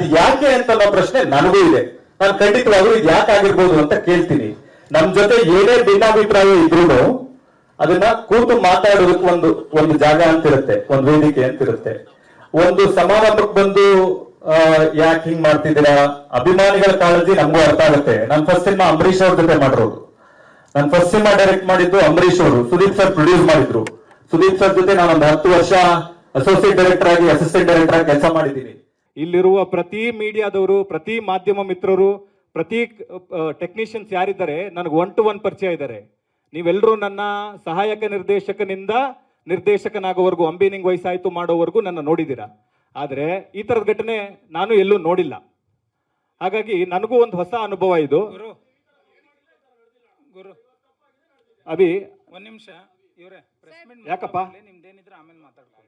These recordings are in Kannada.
ಅದು ಯಾಕೆ ಅಂತ ಅನ್ನೋ ಪ್ರಶ್ನೆ ನನಗೂ ಇದೆ. ನಾನು ಖಂಡಿತವಾಗ್ಲೂ ಇದು ಯಾಕೆ ಆಗಿರ್ಬೋದು ಅಂತ ಕೇಳ್ತೀನಿ. ನಮ್ ಜೊತೆ ಏನೇ ಭಿನ್ನಾಭಿಪ್ರಾಯ ಇದ್ರು ಅದನ್ನ ಕೂತು ಮಾತಾಡೋದಕ್ಕೆ ಒಂದು ಜಾಗ ಅಂತಿರುತ್ತೆ, ಒಂದು ವೇದಿಕೆ ಅಂತಿರುತ್ತೆ. ಒಂದು ಸಮಾರಂಭಕ್ಕೆ ಬಂದು ಯಾಕೆ ಹಿಂಗ್ ಮಾಡ್ತಿದ್ದೀರಾ, ಅಭಿಮಾನಿಗಳ ಕಾಳಜಿ ನಮಗೂ ಅರ್ಥ ಆಗುತ್ತೆ. ನಾನು ಫಸ್ಟ್ ಸಿನಿಮಾ ಅಂಬರೀಶ್ ಅವ್ರ ಜೊತೆ ಮಾಡಿರೋದು. ನಾನು ಫಸ್ಟ್ ಸಿನಿಮಾ ಡೈರೆಕ್ಟ್ ಮಾಡಿದ್ದು ಅಂಬರೀಶ್ ಅವರು, ಸುದೀಪ್ ಸರ್ ಪ್ರೊಡ್ಯೂಸ್ ಮಾಡಿದ್ರು. ಸುದೀಪ್ ಸರ್ ಜೊತೆ ನಾನೊಂದು 10 ವರ್ಷ ಅಸೋಸಿಯೇಟ್ ಡೈರೆಕ್ಟರ್ ಆಗಿ, ಅಸಿಸ್ಟೆಂಟ್ ಡೈರೆಕ್ಟರ್ ಆಗಿ ಕೆಲಸ ಮಾಡಿದ್ದೀನಿ. ಇಲ್ಲಿರುವ ಪ್ರತಿ ಮೀಡಿಯಾದವರು, ಪ್ರತಿ ಮಾಧ್ಯಮ ಮಿತ್ರರು, ಪ್ರತಿ ಟೆಕ್ನಿಷಿಯನ್ಸ್ ಯಾರಿದ್ದಾರೆ ನನಗೆ 1 to 1 ಪರಿಚಯ ಇದ್ದಾರೆ. ನೀವೆಲ್ಲರೂ ನನ್ನ ಸಹಾಯಕ ನಿರ್ದೇಶಕನಿಂದ ನಿರ್ದೇಶಕನಾಗೋವರೆಗೂ, ಅಂಬಿನಿಂಗ್ ವಯಸ್ಸಾಯ್ತು ಮಾಡೋವರೆಗೂ ನನ್ನ ನೋಡಿದ್ದೀರಾ. ಆದರೆ ಈ ತರದ ಘಟನೆ ನಾನು ಎಲ್ಲೂ ನೋಡಿಲ್ಲ. ಹಾಗಾಗಿ ನನಗೂ ಒಂದು ಹೊಸ ಅನುಭವ ಇದು. ಗುರು ಅಭಿ ಒಂದ್ ನಿಮಿಷ ಇವ್ರೆ ಯಾಕಪ್ಪ ನಿಮ್ದೇನಿದ್ರೆ ಆಮೇಲೆ ಮಾತಾಡ್ಕೊಳ್ಳಿ.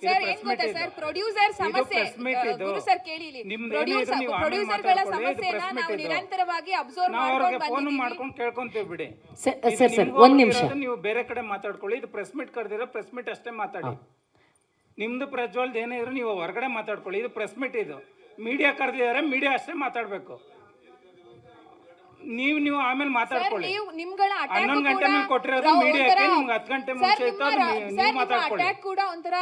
ಸರ್ ಏನ್ ಗೊತ್ತಾ ಸರ್, ಪ್ರೊಡ್ಯೂಸರ್ ಸಮಸ್ಯೆ ಗುರು ಸರ್ ಕೇಳಿ, ಪ್ರೊಡ್ಯೂಸರ್ಗಳ ಸಮಸ್ಯೆನ ನಾವು ನಿರಂತರವಾಗಿ ಅಬ್ಸರ್ವ್ ಮಾಡ್ಕೊಂಡು ಕೇಳ್ಕೊಂತೀವಿ ಬಿಡಿ. ಸರ್ ಒಂದ್ ನಿಮಿಷ ನೀವು ಬೇರೆ ಕಡೆ ಮಾತಾಡ್ಕೊಳ್ಳಿ. ಇದು ಪ್ರೆಸ್ ಮೀಟ್ ಕರೆದಿರೋ ಪ್ರೆಸ್ ಮೀಟ್ ಅಷ್ಟೇ ಮಾತಾಡಿ. ನಿಮ್ದು ಪ್ರಜ್ವಲ್ದ ಏನೇ ಇದ್ರು ನೀವು ಹೊರಗಡೆ ಮಾತಾಡ್ಕೊಳ್ಳಿ. ಇದು ಪ್ರೆಸ್ ಮೀಟ್, ಇದು ಮೀಡಿಯಾ ಕರೆದಿದ್ದಾರೆ, ಮೀಡಿಯಾ ಅಷ್ಟೇ ಮಾತಾಡ್ಬೇಕು. ನೀವು ಆಮೇಲೆ ಮಾತಾಡ್ಕೊಳ್ಳಿ. 11 ಗಂಟೆ ಮೇಲೆ ಕೊಟ್ಟಿರೋದು ಮೀಡಿಯಾಕ್ಕೆ, ನಿಮ್ಗೆ 10 ಗಂಟೆ ಮುಂಚೆ ಇತ್ತು, ನೀವು ಮಾತಾಡ್ಕೊಳ್ಳಿ. ಅಟ್ಯಾಕ್ ಕೂಡ ಒಂಥರ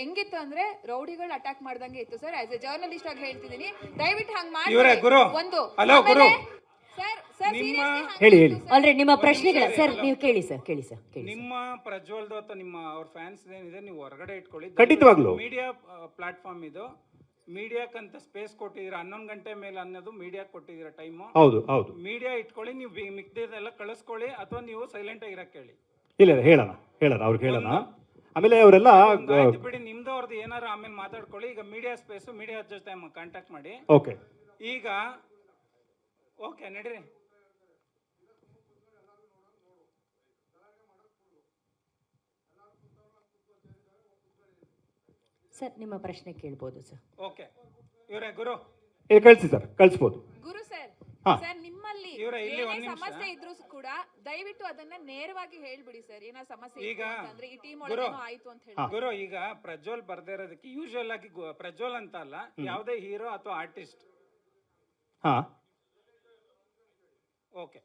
ಹೆಂಗಿತ್ತು ಅಂದ್ರೆ ರೌಡಿಗಳು ಅಟ್ಯಾಕ್ ಮಾಡ್ದಂಗೆ ಇತ್ತು ಸರ್. ಆಸ್ ಎ ಜರ್ನಲಿಸ್ಟ್ ಆಗಿ ಹೇಳ್ತಿದ್ದೀನಿ, ದಯವಿಟ್ಟು ಹಂಗ್ ಮಾಡಿ. ಇವರೇ ಗುರು, ಹಲೋ ಗುರು, ಹೇಳಿ ಹೇಳಿ. ಆಲ್ರೆಡಿ ನಿಮ್ಮ ಪ್ರಶ್ನೆಗಳ ಸರ್ ನೀವು ಕೇಳಿ ಸರ್, ಕೇಳಿ ಸರ್. ನಿಮ್ಮ ಪ್ರಜ್ವಲ್ದು ಅಥವಾ ನಿಮ್ಮ ಅವ್ರ ಫ್ಯಾನ್ಸ್ ಏನಿದೆ ನೀವು ಹೊರಗಡೆ ಇಟ್ಕೊಳ್ಳಿ. ಖಂಡಿತವಾಗ್ಲೂ ಮೀಡಿಯಾ ಪ್ಲಾಟ್ಫಾರ್ಮ್ ಇದು. ಮೀಡಿಯಾಕ್ಕಂತ ಸ್ಪೇಸ್ ಕೊಟ್ಟಿದ್ದೀರಾ, 11 ಗಂಟೆ ಮೇಲೆ ಅನ್ನೋದು ಮೀಡಿಯಾ ಕೊಟ್ಟಿದ್ದೀರಾ ಟೈಮು. ಹೌದು ಹೌದು. ಮೀಡಿಯಾ ಇಟ್ಕೊಳ್ಳಿ, ನೀವು ಮಿಕ್ಕಿದೆಲ್ಲ ಕಳಿಸ್ಕೊಳ್ಳಿ, ಅಥವಾ ನೀವು ಸೈಲೆಂಟ್ ಆಗಿರಕ್ಕೆ ಹೇಳಿ. ಇಲ್ಲ ಹೇಳೋಣ ಅವ್ರಿಗೆ ಹೇಳೋಣ. ಆಮೇಲೆ ಅವರೆಲ್ಲ ಬಿಡಿ, ನಿಮ್ದು ಅವ್ರದ್ದು ಏನಾರು ಆಮೇಲೆ ಮಾತಾಡ್ಕೊಳ್ಳಿ. ಈಗ ಮೀಡಿಯಾ ಸ್ಪೇಸ್, ಮೀಡಿಯಾ ಜೊತೆ ಕಾಂಟ್ಯಾಕ್ಟ್ ಮಾಡಿ. ಓಕೆ ಈಗ ಓಕೆ ನಡೀರಿ. ಸರ್ ನಿಮ್ಮ ಪ್ರಶ್ನೆ ಕೇಳ್ಬೋದು ಸರ್. ಓಕೆ ಇವರೇ ಗುರು, ಕಳಿಸಿ ಸರ್, ಕಳಿಸ್ಬೋದು. ಗುರು ಸರ್, ಸರ್ ನಿಮ್ಮಲ್ಲಿ ಏನೇ ಸಮಸ್ಯೆ ಇದ್ರೂ ಕೂಡ ದಯವಿಟ್ಟು ಅದನ್ನ ನೇರವಾಗಿ ಹೇಳ್ಬಿಡಿ ಸರ್. ಏನೋ ಸಮಸ್ಯೆ ಈಗ ಅಂದ್ರೆ ಈ ಟೀಮ್ ಒಳಗೆ ಆಯ್ತು ಅಂತ ಹೇಳಿ. ಗುರು, ಈಗ ಪ್ರಜ್ವಲ್ ಬರ್ದೇ ಇರೋದಕ್ಕೆ ಯೂಶುವಲ್ ಆಗಿ ಪ್ರಜ್ವಲ್ ಅಂತ ಅಲ್ಲ, ಯಾವುದೇ ಹೀರೋ ಅಥವಾ ಆರ್ಟಿಸ್ಟ್. ಹಾ ಓಕೆ